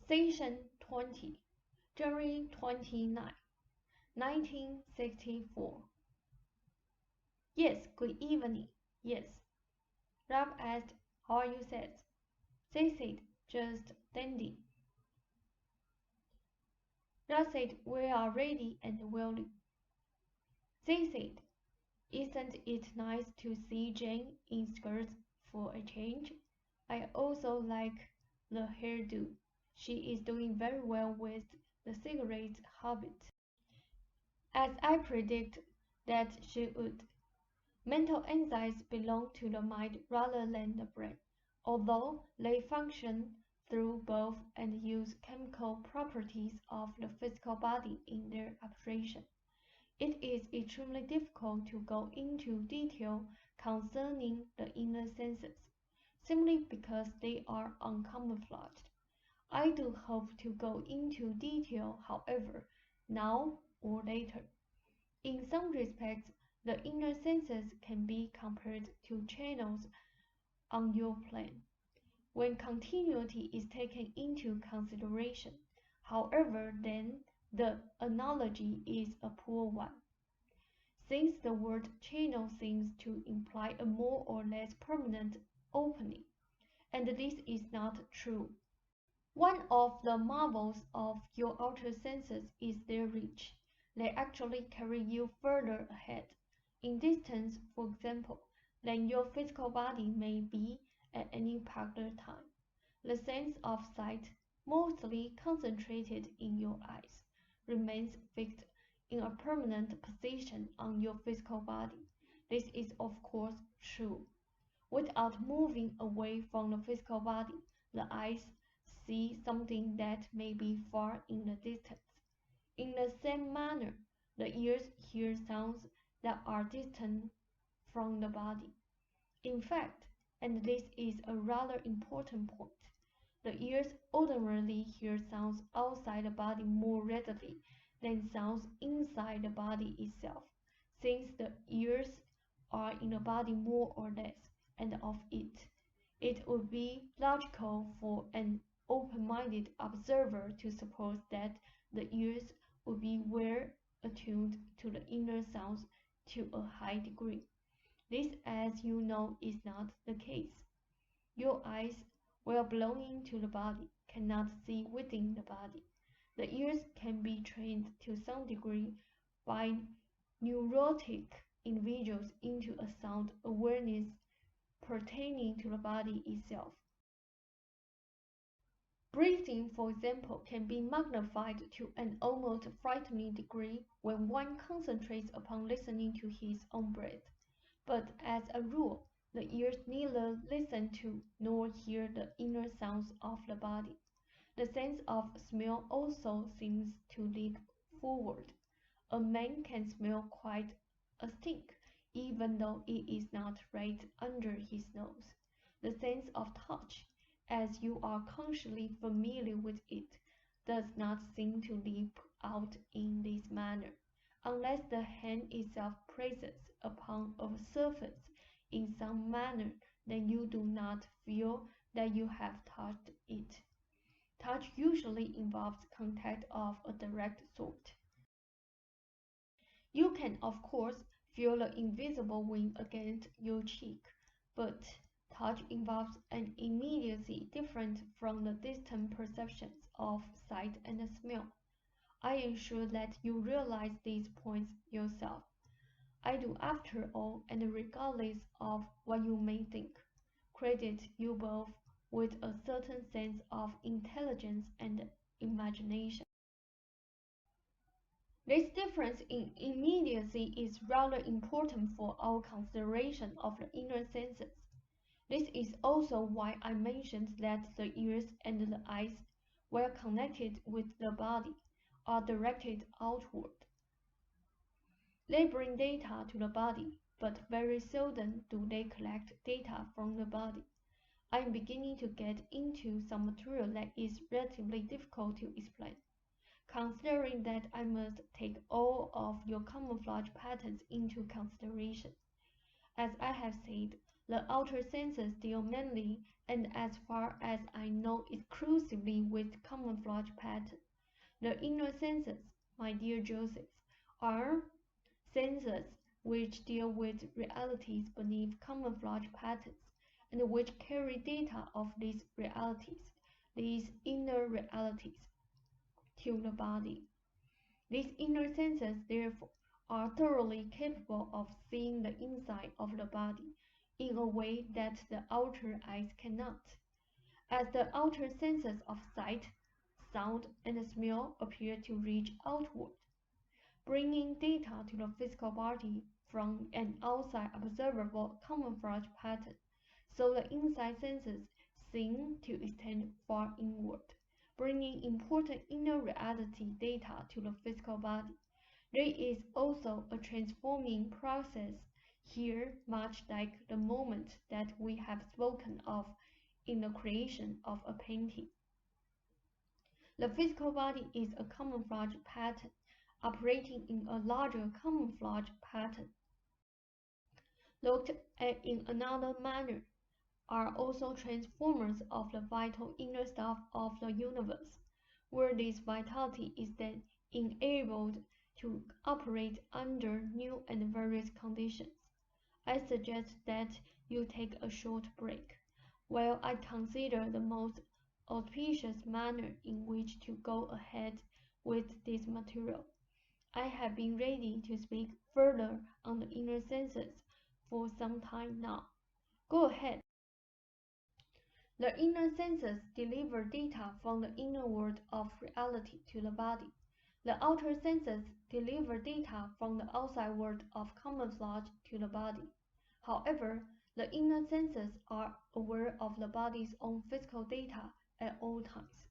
Session 20, January 29, 1964. Yes, good evening. Yes. Rob asked, how are you, Seth? They said, just dandy. Rob said, we are ready and willing. They said, isn't it nice to see Jane in skirts for a change? I also like the hairdo. She is doing very well with the cigarette habit. As I predict that she would. Mental enzymes belong to the mind rather than the brain, although they function through both and use chemical properties of the physical body in their operation. It is extremely difficult to go into detail concerning the inner senses, simply because they are uncamouflaged. I do hope to go into detail, however, now or later. In some respects, the inner senses can be compared to channels on your plane, when continuity is taken into consideration. However, then, the analogy is a poor one, since the word channel seems to imply a more or less permanent opening, and this is not true. One of the marvels of your outer senses is their reach. They actually carry you further ahead, in distance, for example, than your physical body may be at any particular time. The sense of sight, mostly concentrated in your eyes, remains fixed in a permanent position on your physical body. This is of course true. Without moving away from the physical body, the eyes see something that may be far in the distance. In the same manner, the ears hear sounds that are distant from the body. In fact, and this is a rather important point, the ears ordinarily hear sounds outside the body more readily than sounds inside the body itself, since the ears are in the body more or less, and of it would be logical for an open-minded observer to suppose that the ears would be well attuned to the inner sounds to a high degree. This, as you know, is not the case. Your eyes, while belonging to the body, cannot see within the body. The ears can be trained to some degree by neurotic individuals into a sound awareness pertaining to the body itself. Breathing, for example, can be magnified to an almost frightening degree when one concentrates upon listening to his own breath. But as a rule, the ears neither listen to nor hear the inner sounds of the body. The sense of smell also seems to leap forward. A man can smell quite a stink, even though it is not right under his nose. The sense of touch, as you are consciously familiar with it, does not seem to leap out in this manner, unless the hand itself presses upon a surface in some manner, then you do not feel that you have touched it. Touch usually involves contact of a direct sort. You can, of course, feel the invisible wind against your cheek, but touch involves an immediacy different from the distant perceptions of sight and smell. I am sure that you realize these points yourself. I do, after all, and regardless of what you may think, credit you both with a certain sense of intelligence and imagination. This difference in immediacy is rather important for our consideration of the inner senses. This is also why I mentioned that the ears and the eyes, while connected with the body, are directed outward. They bring data to the body, but very seldom do they collect data from the body. I am beginning to get into some material that is relatively difficult to explain, considering that I must take all of your camouflage patterns into consideration. As I have said, the outer senses deal mainly, and as far as I know exclusively, exclusively with camouflage pattern. The inner senses, my dear Joseph, are senses which deal with realities beneath camouflage patterns, and which carry data of these realities, these inner realities, to the body. These inner senses, therefore, are thoroughly capable of seeing the inside of the body in a way that the outer eyes cannot. As the outer senses of sight, sound, and smell appear to reach outward, bringing data to the physical body from an outside observable camouflage pattern, so the inside senses seem to extend far inward, bringing important inner reality data to the physical body. There is also a transforming process here, much like the moment that we have spoken of in the creation of a painting. The physical body is a camouflage pattern operating in a larger camouflage pattern. Looked at in another manner, are also transformers of the vital inner stuff of the universe, where this vitality is then enabled to operate under new and various conditions. I suggest that you take a short break, while I consider the most auspicious manner in which to go ahead with this material. I have been ready to speak further on the inner senses for some time now. Go ahead. The inner senses deliver data from the inner world of reality to the body. The outer senses deliver data from the outside world of camouflage to the body. However, the inner senses are aware of the body's own physical data at all times,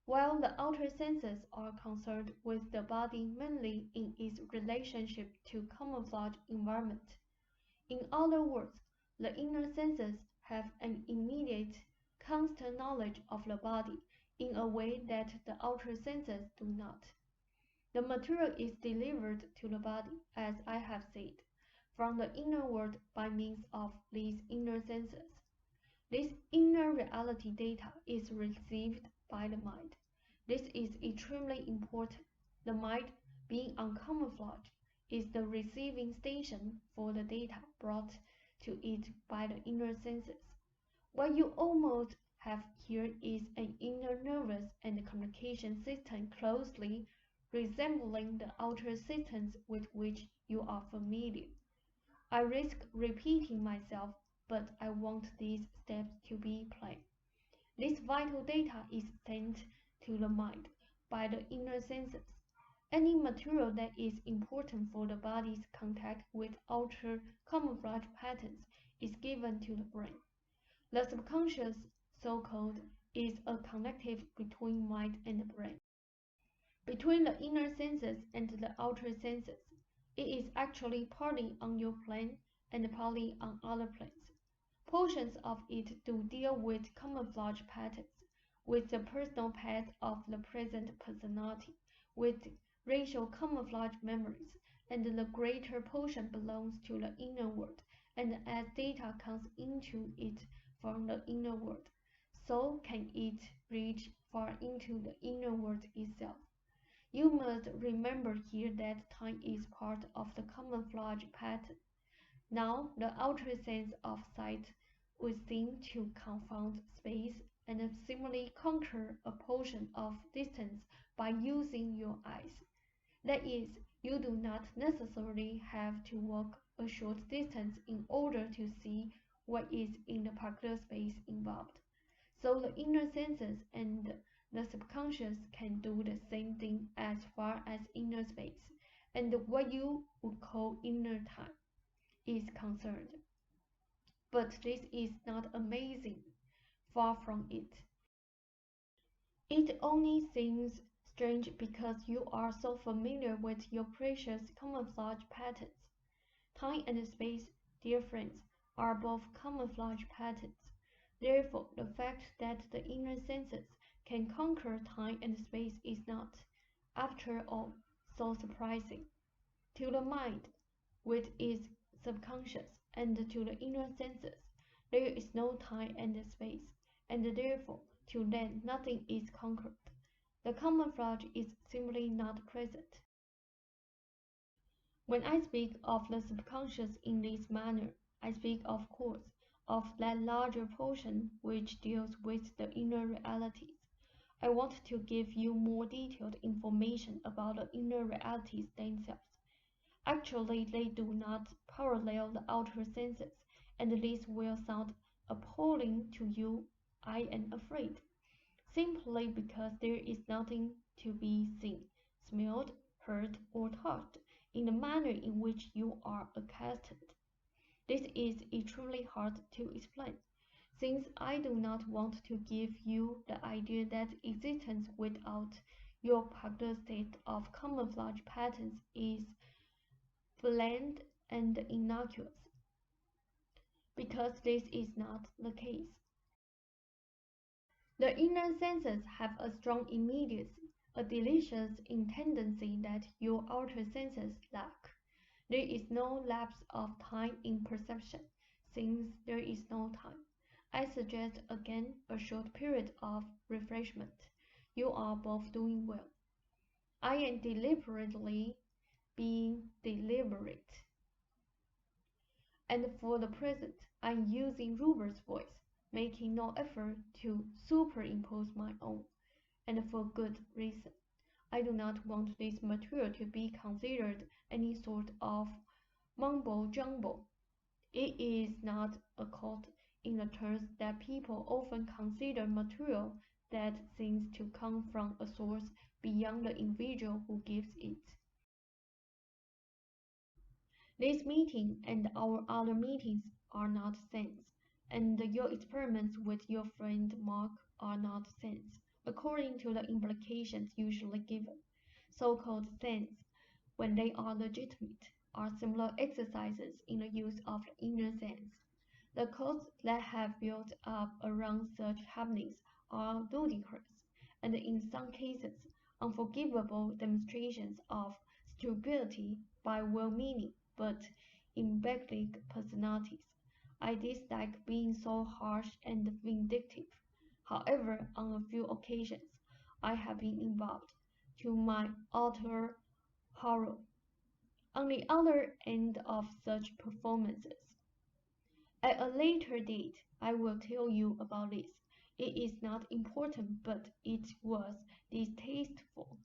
while the outer senses are concerned with the body mainly in its relationship to camouflage environment. In other words, the inner senses have an immediate, constant knowledge of the body in a way that the outer senses do not. The material is delivered to the body, as I have said, from the inner world by means of these inner senses. This inner reality data is received by the mind. This is extremely important. The mind, being on camouflage, is the receiving station for the data brought to it by the inner senses. What you almost have here is an inner nervous and communication system closely resembling the outer systems with which you are familiar. I risk repeating myself, but I want these steps to be plain. This vital data is sent to the mind by the inner senses. Any material that is important for the body's contact with outer camouflage patterns is given to the brain. The subconscious, so-called, is a connective between mind and brain. Between the inner senses and the outer senses, it is actually partly on your plane and partly on other planes. Portions of it do deal with camouflage patterns, with the personal path of the present personality, with racial camouflage memories, and the greater portion belongs to the inner world, and as data comes into it from the inner world, so can it reach far into the inner world itself. You must remember here that time is part of the camouflage pattern. Now, the outer sense of sight would seem to confound space and seemingly conquer a portion of distance by using your eyes. That is, you do not necessarily have to walk a short distance in order to see what is in the particular space involved. So the inner senses and the subconscious can do the same thing as far as inner space and what you would call inner time is concerned. But this is not amazing, far from it. It only seems strange because you are so familiar with your precious camouflage patterns. Time and space, dear friends, are both camouflage patterns. Therefore, the fact that the inner senses can conquer time and space is not, after all, so surprising. To the mind, with its subconscious, and to the inner senses, there is no time and space, and therefore Till then, nothing is conquered. The camouflage is simply not present. When I speak of the subconscious in this manner, I speak, of course, of that larger portion which deals with the inner realities. I want to give you more detailed information about the inner realities themselves. Actually, they do not parallel the outer senses, and this will sound appalling to you, I am afraid, simply because there is nothing to be seen, smelled, heard, or touched in the manner in which you are accustomed. This is extremely hard to explain, since I do not want to give you the idea that existence without your particular state of camouflage patterns is bland and innocuous, because this is not the case. The inner senses have a strong immediacy, a delicious intendency that your outer senses lack. There is no lapse of time in perception, since there is no time. I suggest again a short period of refreshment. You are both doing well. I am deliberately being deliberate. And for the present, I am using Ruber's voice, making no effort to superimpose my own, and for good reason. I do not want this material to be considered any sort of mumbo-jumbo. It is not a cult in the terms that people often consider material that seems to come from a source beyond the individual who gives it. This meeting and our other meetings are not sense, and your experiments with your friend Mark are not sense, according to the implications usually given. So-called sense, when they are legitimate, are similar exercises in the use of the inner sense. The cults that have built up around such happenings are ludicrous, and in some cases, unforgivable demonstrations of stupidity by well-meaning but embedded personalities. I dislike being so harsh and vindictive. However, on a few occasions, I have been involved, to my utter horror, on the other end of such performances. At a later date, I will tell you about this. It is not important, but it was distasteful.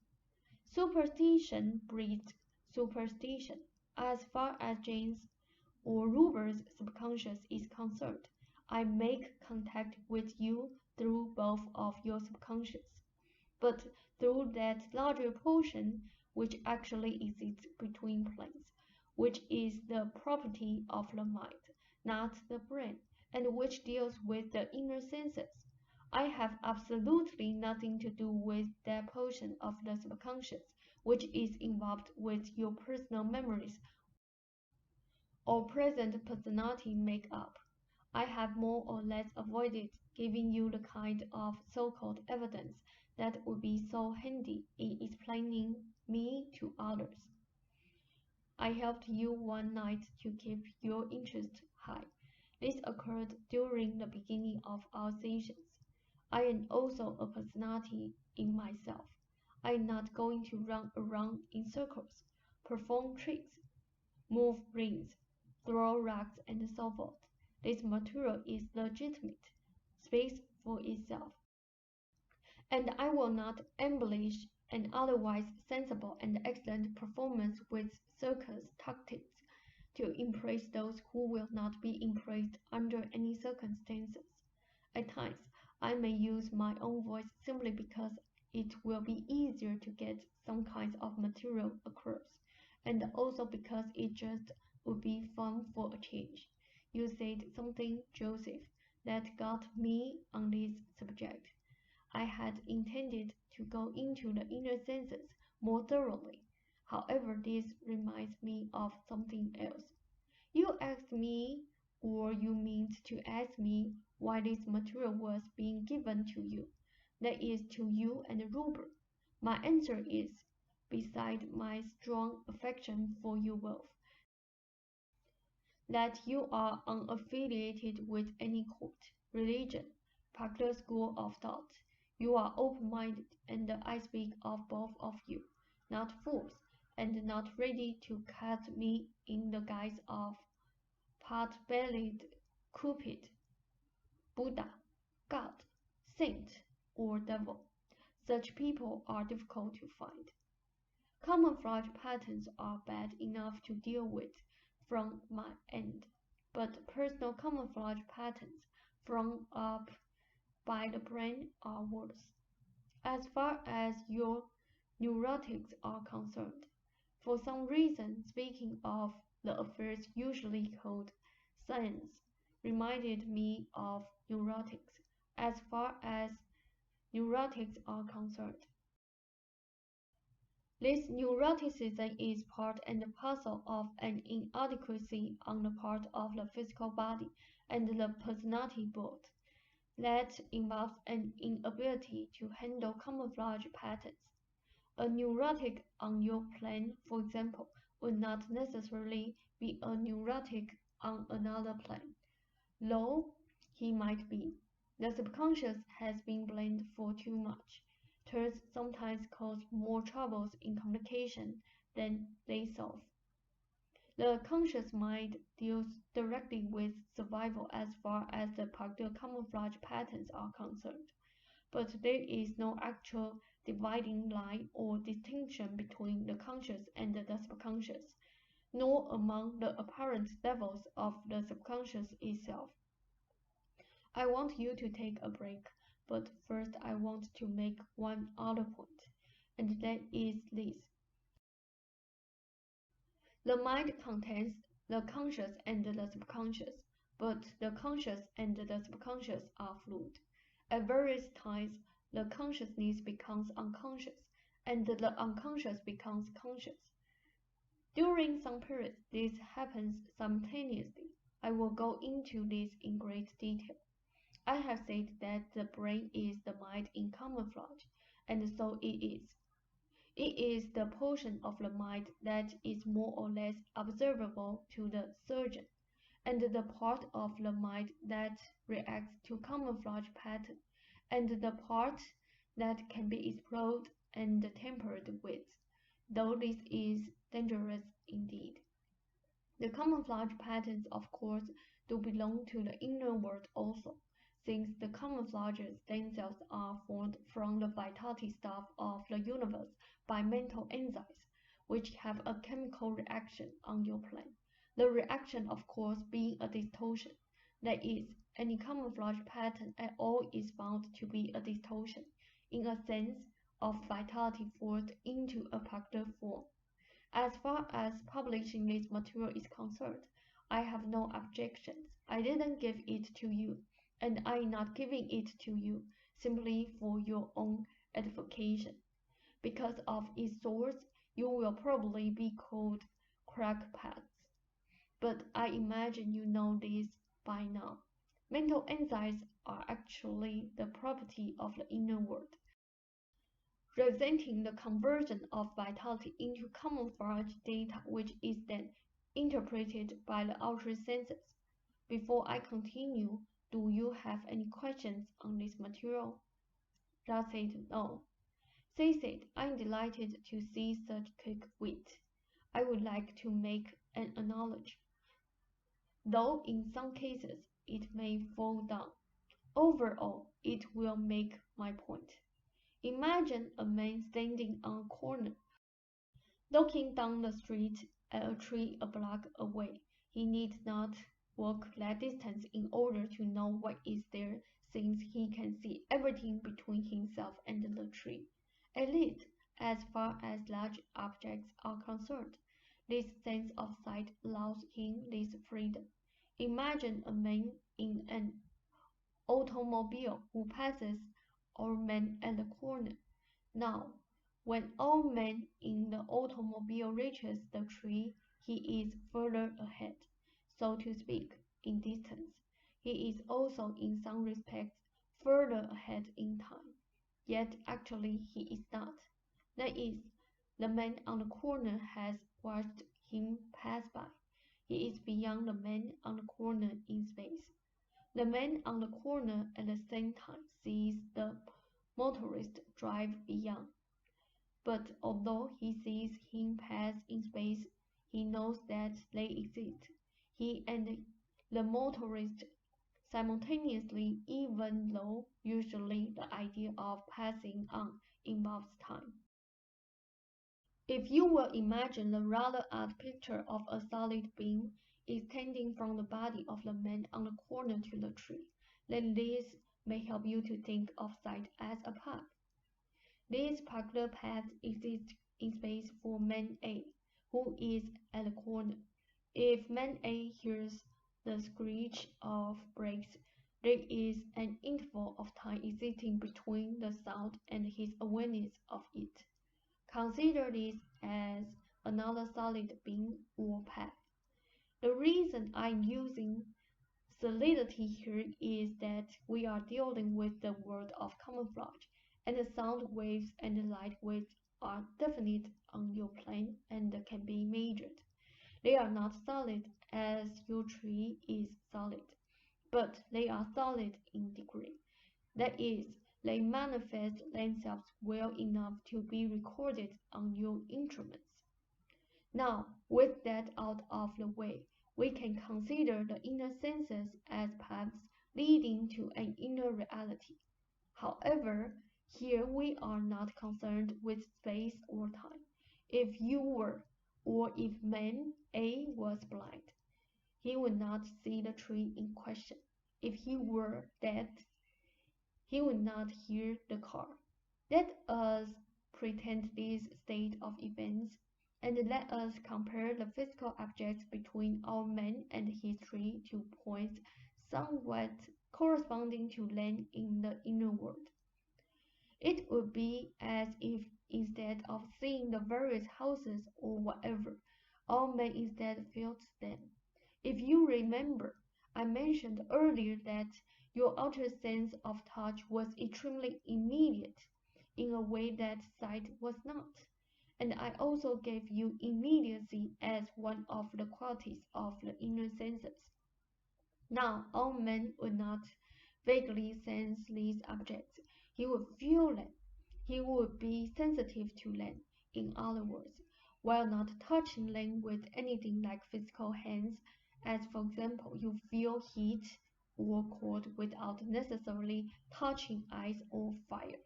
Superstition breeds superstition. As far as Jane's or Ruber's subconscious is concerned, I make contact with you through both of your subconscious, but through that larger portion which actually exists between planes, which is the property of the mind, not the brain, and which deals with the inner senses. I have absolutely nothing to do with that portion of the subconscious which is involved with your personal memories or present personality make-up. I have more or less avoided giving you the kind of so-called evidence that would be so handy in explaining me to others. I helped you one night to keep your interest high. This occurred during the beginning of our sessions. I am also a personality in myself. I am not going to run around in circles, perform tricks, move rings, throw rocks, and so forth. This material is legitimate, speaks for itself. And I will not embellish an otherwise sensible and excellent performance with circus tactics to impress those who will not be impressed under any circumstances. At times, I may use my own voice simply because it will be easier to get some kinds of material across, and also because it just would be fun for a change. You said something, Joseph, that got me on this subject. I had intended to go into the inner senses more thoroughly. However, this reminds me of something else. You asked me, or you meant to ask me, why this material was being given to you. That is, to you and Ruber. My answer is, beside my strong affection for you both, that you are unaffiliated with any cult, religion, particular school of thought. You are open-minded, and I speak of both of you, not fools, and not ready to cut me in the guise of pot-bellied Cupid, Buddha, God, saint, or devil. Such people are difficult to find. Camouflage patterns are bad enough to deal with from my end, but personal camouflage patterns thrown up by the brain are worse. As far as your neurotics are concerned, for some reason, speaking of the affairs usually called science reminded me of neurotics. As far as neurotics are concerned, this neuroticism is part and parcel of an inadequacy on the part of the physical body and the personality both, that involves an inability to handle camouflage patterns. A neurotic on your plane, for example, would not necessarily be a neurotic on another plane, though he might be. The subconscious has been blamed for too much. Terms sometimes cause more troubles in communication than they solve. The conscious mind deals directly with survival as far as the particular camouflage patterns are concerned, but there is no actual dividing line or distinction between the conscious and the subconscious, nor among the apparent levels of the subconscious itself. I want you to take a break, but first I want to make one other point, and that is this. The mind contains the conscious and the subconscious, but the conscious and the subconscious are fluid. At various times, the consciousness becomes unconscious, and the unconscious becomes conscious. During some periods, this happens simultaneously. I will go into this in great detail. I have said that the brain is the mind in camouflage, and so it is. It is the portion of the mind that is more or less observable to the surgeon, and the part of the mind that reacts to camouflage pattern, and the part that can be explored and tampered with, though this is dangerous indeed. The camouflage patterns, of course, do belong to the inner world also, since the camouflages themselves are formed from the vitality stuff of the universe by mental enzymes, which have a chemical reaction on your plane. The reaction, of course, being a distortion. That is, any camouflage pattern at all is bound to be a distortion, in a sense, of vitality forced into a particular form. As far as publishing this material is concerned, I have no objections. I didn't give it to you, and I am not giving it to you simply for your own edification. Because of its source, you will probably be called crackpots. But I imagine you know this by now. Mental enzymes are actually the property of the inner world, representing the conversion of vitality into camouflage data, which is then interpreted by the outer senses. Before I continue, do you have any questions on this material? Just said no. They said, I'm delighted to see such quick wit. I would like to make an analogy, though in some cases it may fall down. Overall, it will make my point. Imagine a man standing on a corner, looking down the street at a tree a block away. He need not walk that distance in order to know what is there, since he can see everything between himself and the tree. At least, as far as large objects are concerned, this sense of sight allows him this freedom. Imagine a man in an automobile who passes our man at the corner. Now, when our man in the automobile reaches the tree, he is further ahead, so to speak, in distance. He is also in some respects further ahead in time. Yet actually he is not. That is, the man on the corner has watched him pass by. He is beyond the man on the corner in space. The man on the corner at the same time sees the motorist drive beyond. But although he sees him pass in space, he knows that they exist. He and the motorist simultaneously, even though usually the idea of passing on involves time. If you will imagine the rather odd picture of a solid being extending from the body of the man on the corner to the tree, then this may help you to think of sight as a path. This particular path exists in space for man A, who is at the corner. If man A hears the screech of brakes, there is an interval of time existing between the sound and his awareness of it. Consider this as another solid being or path. The reason I'm using solidity here is that we are dealing with the world of camouflage, and the sound waves and the light waves are definite on your plane and can be measured. They are not solid as your tree is solid, but they are solid in degree. That is, they manifest themselves well enough to be recorded on your instruments. Now, with that out of the way, we can consider the inner senses as paths leading to an inner reality. However, here we are not concerned with space or time. If you were, or if man A was blind, he would not see the tree in question. If he were deaf, he would not hear the car. Let us pretend this state of events, and let us compare the physical objects between our man and his tree to points somewhat corresponding to land in the inner world. It would be as if instead of seeing the various houses or whatever, our man instead felt them. If you remember, I mentioned earlier that your outer sense of touch was extremely immediate, in a way that sight was not. And I also gave you immediacy as one of the qualities of the inner senses. Now, our man would not vaguely sense these objects. He would feel them. He would be sensitive to them, in other words, while not touching them with anything like physical hands, as for example, you feel heat or cold without necessarily touching ice or fire.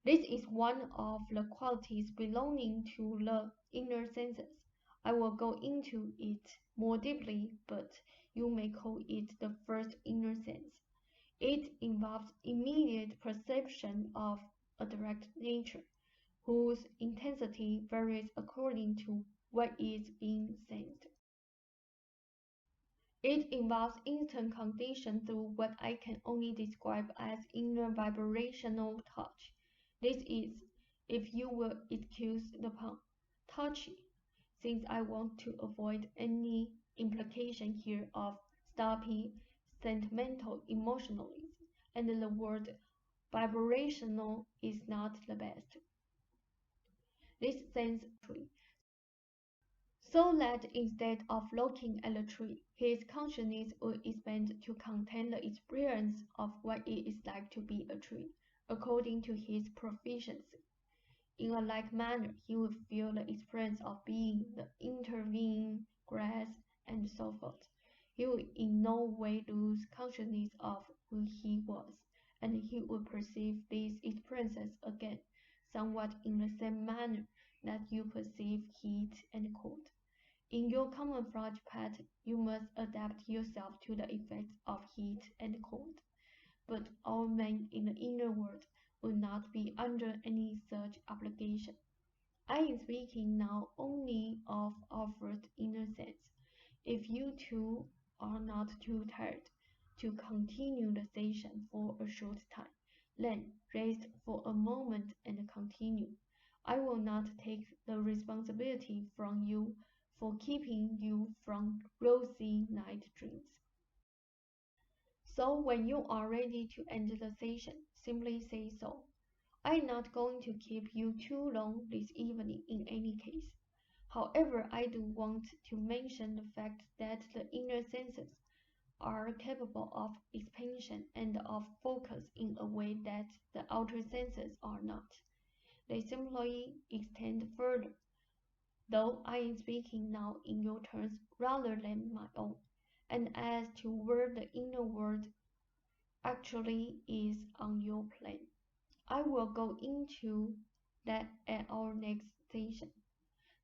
This is one of the qualities belonging to the inner senses. I will go into it more deeply, but you may call it the first inner sense. It involves immediate perception of a direct nature, whose intensity varies according to what is being sensed. It involves instant condition through what I can only describe as inner vibrational touch. This is, if you will excuse the pun, touchy, since I want to avoid any implication here of sloppy, sentimental emotionalism, and the word vibrational is not the best. This sense tree. So that instead of looking at the tree, his consciousness would expand to contain the experience of what it is like to be a tree, according to his proficiency. In a like manner, he would feel the experience of being the intervening grass and so forth. He would in no way lose consciousness of who he was, and he would perceive these experiences again, somewhat in the same manner that you perceive heat and cold. In your camouflage pattern, you must adapt yourself to the effects of heat and cold. But our man in the inner world would not be under any such obligation. I am speaking now only of our first inner sense. If you two are not too tired to continue the session for a short time, then rest for a moment and continue. I will not take the responsibility from you for keeping you from rosy night dreams. So when you are ready to end the session, simply say so. I'm not going to keep you too long this evening in any case. However, I do want to mention the fact that the inner senses, are capable of expansion and of focus in a way that the outer senses are not. They simply extend further, though I am speaking now in your terms rather than my own. And as to where the inner world actually is on your plane, I will go into that at our next session.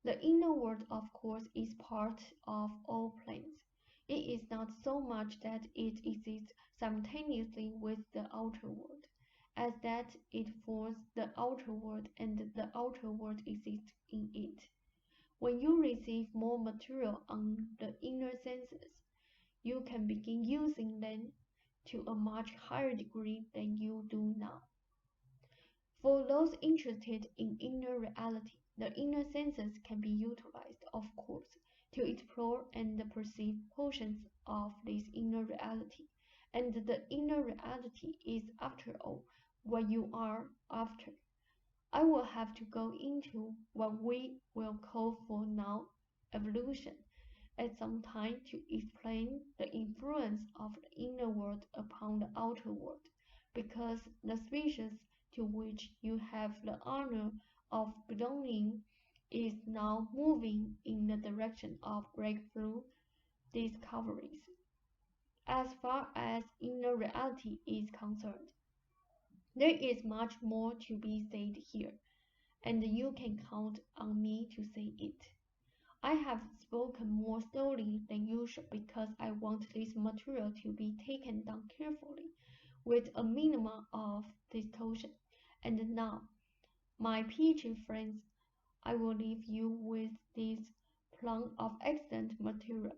The inner world, of course, is part of all planes. It is not so much that it exists simultaneously with the outer world, as that it forms the outer world and the outer world exists in it. When you receive more material on the inner senses, you can begin using them to a much higher degree than you do now. For those interested in inner reality, the inner senses can be utilized, of course, to explore and perceive portions of this inner reality. And the inner reality is, after all, what you are after. I will have to go into what we will call for now evolution at some time to explain the influence of the inner world upon the outer world, because the species to which you have the honor of belonging is now moving in the direction of breakthrough discoveries. As far as inner reality is concerned, there is much more to be said here, and you can count on me to say it. I have spoken more slowly than usual because I want this material to be taken down carefully, with a minimum of distortion. And now, my peachy friends, I will leave you with this plum of excellent material.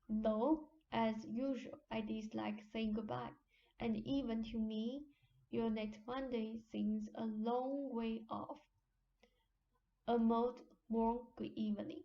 Though, as usual, I dislike saying goodbye, and even to me, your next Monday seems a long way off. A most warm good evening.